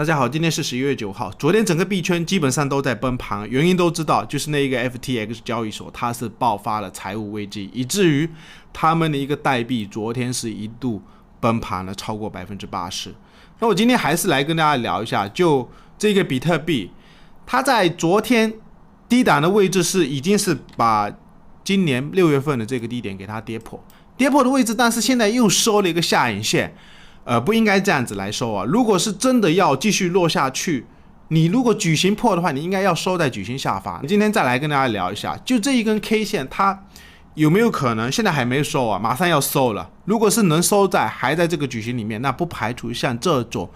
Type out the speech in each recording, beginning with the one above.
大家好，今天是11月9号。昨天整个币圈基本上都在崩盘，原因都知道，就是那一个 FTX 交易所，它是爆发了财务危机，以至于他们的一个代币昨天是一度崩盘了超过80%。那我今天还是来跟大家聊一下，就这个比特币，它在昨天低档的位置已经是把今年6月份的这个低点给它跌破的位置，但是现在又收了一个下影线。不应该这样子来收啊！如果是真的要继续落下去，你如果矩形破的话，你应该要收在矩形下方。今天再来跟大家聊一下，就这一根 K 线，它有没有可能现在还没收啊，马上要收了？如果是能收在还在这个矩形里面，那不排除像这种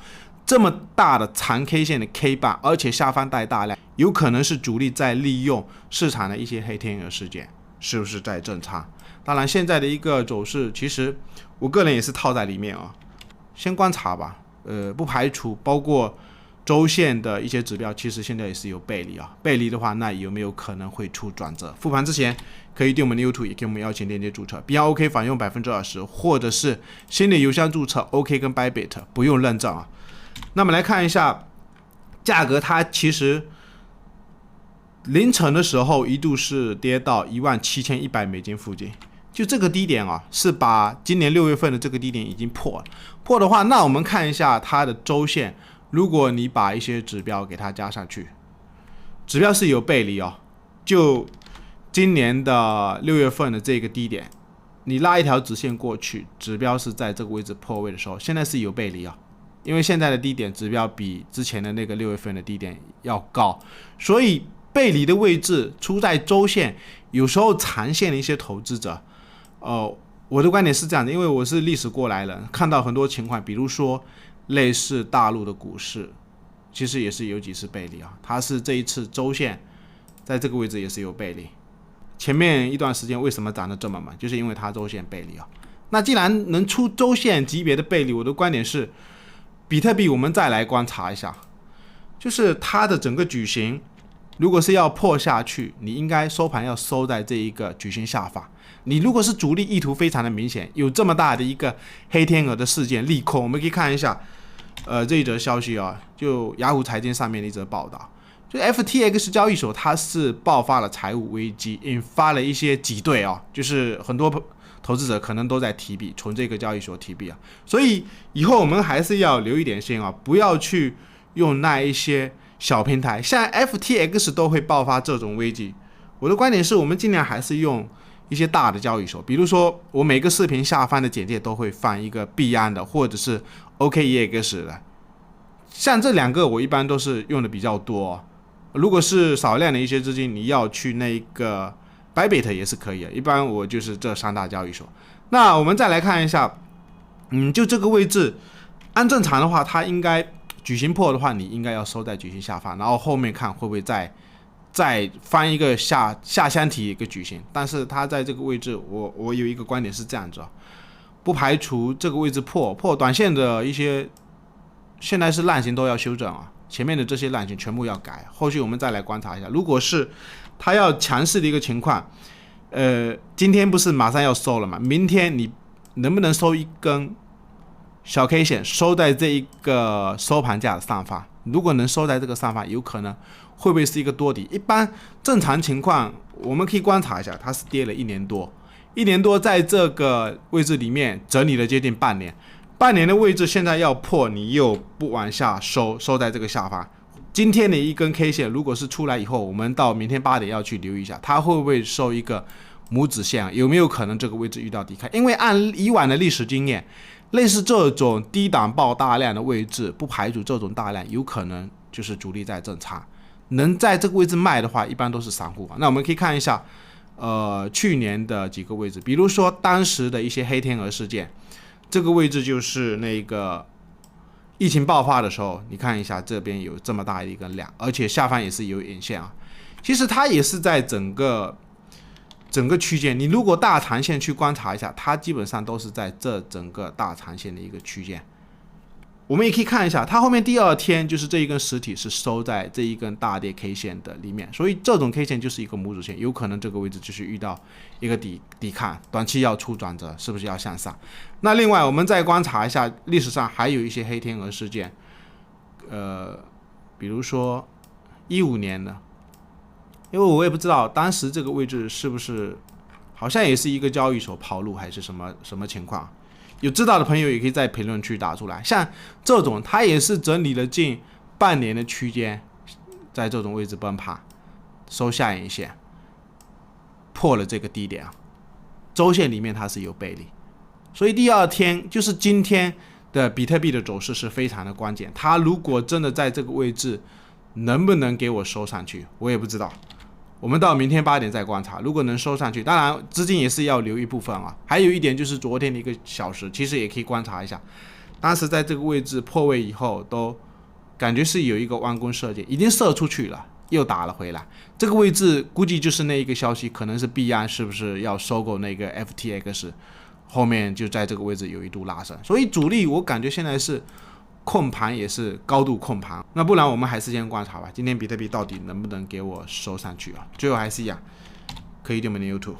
这么大的长 K 线的 K 棒，而且下方带大量，有可能是主力在利用市场的一些黑天鹅事件，是不是在震仓？当然，现在的一个走势，其实我个人也是套在里面啊。先观察吧，不排除包括周线的一些指标，其实现在也是有背离啊。背离的话，那有没有可能会出转折？复盘之前可以对我们的 YouTube 也给我们邀请链接注册 ，BROK 返用20%，或者是新的邮箱注册 OK 跟 Bybit 不用认证啊。那么来看一下价格，它其实凌晨的时候一度是跌到$17,100附近。就这个低点啊，是把今年6月份的这个低点已经破了。破的话，那我们看一下它的周线。如果你把一些指标给它加上去，指标是有背离哦。就今年的6月份的这个低点，你拉一条直线过去，指标是在这个位置破位的时候，现在是有背离啊。因为现在的低点指标比之前的那个6月份的低点要高，所以背离的位置出在周线，有时候长线的一些投资者。我的观点是这样的，因为我是历史过来人，看到很多情况，比如说类似大陆的股市，其实也是有几次背离啊。它是这一次周线在这个位置也是有背离，前面一段时间为什么涨得这么猛，就是因为它周线背离啊。那既然能出周线级别的背离，我的观点是，比特币我们再来观察一下，就是它的整个矩形，如果是要破下去，你应该收盘要收在这一个矩形下方。你如果是主力意图非常的明显，有这么大的一个黑天鹅的事件利空，我们可以看一下，这一则消息啊，就雅虎财经上面的一则报道，就 FTX 交易所它是爆发了财务危机，引发了一些挤兑啊，就是很多投资者可能都在提币，从这个交易所提币啊，所以以后我们还是要留一点心啊，不要去用那一些小平台，像 FTX 都会爆发这种危机。我的观点是我们尽量还是用一些大的交易所，比如说我每个视频下方的简介都会放一个币安的或者是 OKEX 的，像这两个我一般都是用的比较多。如果是少量的一些资金，你要去那个 Bybit 也是可以的，一般我就是这三大交易所。那我们再来看一下，就这个位置，按正常的话，它应该矩形破的话，你应该要收在矩形下方，然后后面看会不会再翻一个下箱体一个矩形，但是它在这个位置，我有一个观点是这样子，不排除这个位置破短线的一些，现在是浪形都要修正啊，前面的这些浪形全部要改，后续我们再来观察一下，如果是它要强势的一个情况，今天不是马上要收了嘛，明天你能不能收一根小 K 线收在这一个收盘价的上方？如果能收在这个上方，有可能会不会是一个多底？一般正常情况，我们可以观察一下，它是跌了1年多，在这个位置里面整理了接近半年的位置，现在要破，你又不往下收在这个下方。今天的一根 K 线，如果是出来以后，我们到明天8点要去留意一下，它会不会收一个拇指线？有没有可能这个位置遇到低开？因为按以往的历史经验，类似这种低档爆大量的位置，不排除这种大量有可能就是主力在震仓，能在这个位置卖的话，一般都是散户。那我们可以看一下，去年的几个位置，比如说当时的一些黑天鹅事件，这个位置就是那个疫情爆发的时候，你看一下这边有这么大的一个量，而且下方也是有引线啊。其实它也是在整个区间，你如果大长线去观察一下，它基本上都是在这整个大长线的一个区间。我们也可以看一下，它后面第二天就是这一根实体是收在这一根大跌 K 线的里面，所以这种 K 线就是一个拇指线，有可能这个位置就是遇到一个抵抗，短期要出转折，是不是要向上？那另外我们再观察一下，历史上还有一些黑天鹅事件，比如说15年的，因为我也不知道当时这个位置是不是，好像也是一个交易所跑路还是什么情况，有知道的朋友也可以在评论区打出来。像这种它也是整理了近半年的区间，在这种位置崩盘，收下影线，破了这个低点，周线里面它是有背离，所以第二天就是今天的比特币的走势是非常的关键。它如果真的在这个位置能不能给我收上去，我也不知道。我们到明天8点再观察，如果能收上去，当然资金也是要留一部分啊。还有一点就是昨天的1个小时，其实也可以观察一下，当时在这个位置破位以后，都感觉是有一个弯弓射箭，已经射出去了，又打了回来。这个位置估计就是那一个消息，可能是币安是不是要收购那个 FTX， 后面就在这个位置有一度拉升，所以主力我感觉现在是控盘，也是高度控盘。那不然我们还是先观察吧，今天比特币到底能不能给我收上去啊？最后还是一样，可以订我们的 YouTube。